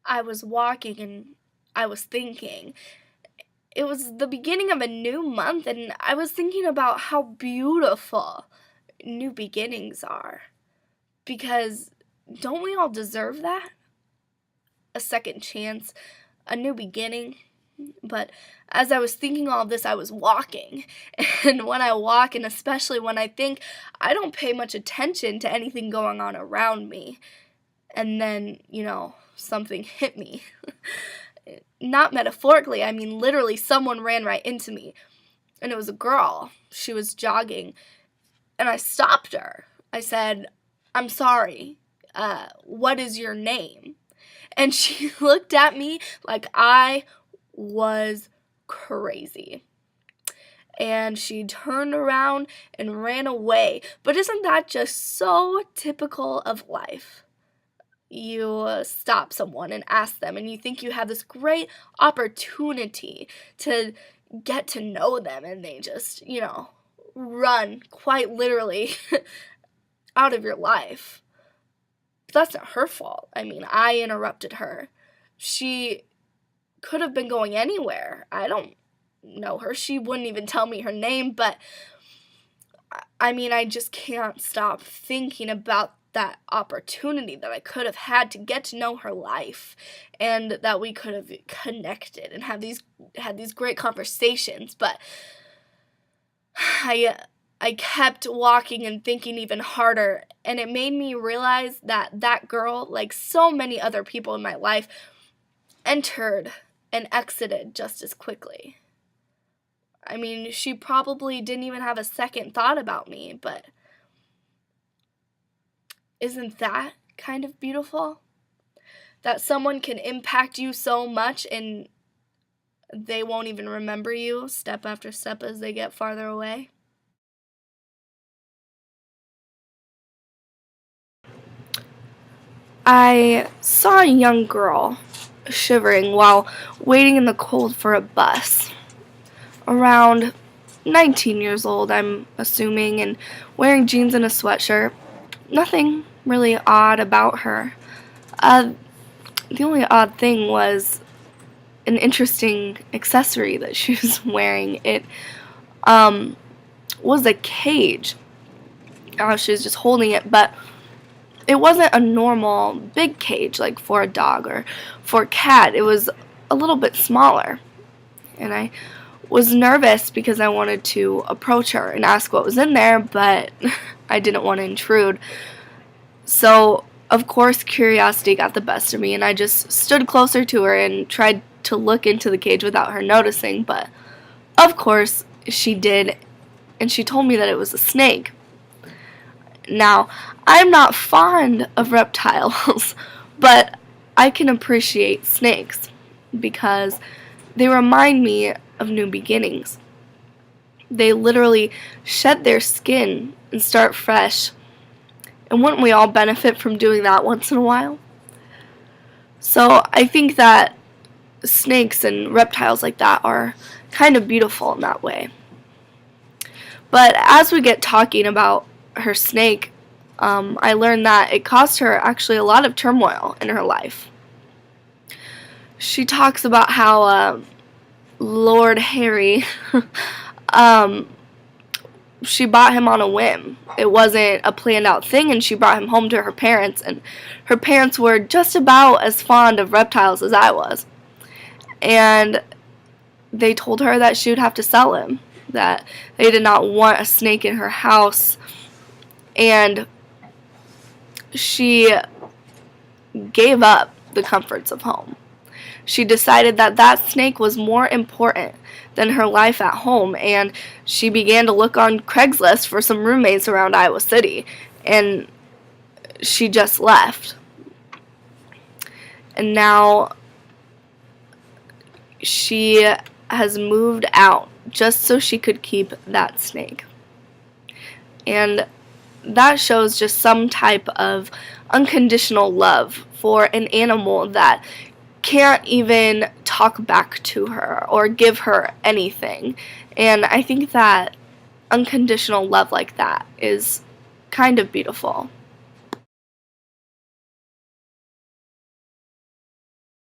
I was walking and I was thinking. It was the beginning of a new month, and I was thinking about how beautiful new beginnings are. Because don't we all deserve that? A second chance, a new beginning. But as I was thinking all of this, I was walking. And when I walk, and especially when I think, I don't pay much attention to anything going on around me. And then, something hit me. Not metaphorically, I mean literally, someone ran right into me. And it was a girl. She was jogging. And I stopped her. I said, "I'm sorry. What is your name?" And she looked at me like I was crazy. And she turned around and ran away. But isn't that just so typical of life? You stop someone and ask them, and you think you have this great opportunity to get to know them, and they just, run quite literally out of your life. But that's not her fault. I mean, I interrupted her. She could have been going anywhere. I don't know her. She wouldn't even tell me her name, but I mean, I just can't stop thinking about that opportunity that I could have had to get to know her life, and that we could have connected and had these great conversations. But I kept walking and thinking even harder, and it made me realize that that girl, like so many other people in my life, entered and exited just as quickly. I mean, she probably didn't even have a second thought about me, but isn't that kind of beautiful? That someone can impact you so much and they won't even remember you step after step as they get farther away. I saw a young girl shivering while waiting in the cold for a bus. Around 19 years old, I'm assuming, and wearing jeans and a sweatshirt. Nothing really odd about her. The only odd thing was an interesting accessory that she was wearing. It was a cage. She was just holding it, but it wasn't a normal big cage like for a dog or for a cat. It was a little bit smaller. And I was nervous because I wanted to approach her and ask what was in there, but I didn't want to intrude. So, of course, curiosity got the best of me, and I just stood closer to her and tried to look into the cage without her noticing, but of course she did, and she told me that it was a snake. Now, I'm not fond of reptiles, but I can appreciate snakes because they remind me of new beginnings. They literally shed their skin and start fresh. And wouldn't we all benefit from doing that once in a while? So I think that snakes and reptiles like that are kind of beautiful in that way. But as we get talking about her snake, I learned that it caused her actually a lot of turmoil in her life. She talks about how Lord Harry, she bought him on a whim. It wasn't a planned out thing, and she brought him home to her parents, and her parents were just about as fond of reptiles as I was. And they told her that she would have to sell him, that they did not want a snake in her house, and she gave up the comforts of home. She decided that that snake was more important than her life at home, and she began to look on Craigslist for some roommates around Iowa City, and she just left. And now she has moved out just so she could keep that snake. And that shows just some type of unconditional love for an animal that can't even talk back to her or give her anything. And I think that unconditional love like that is kind of beautiful.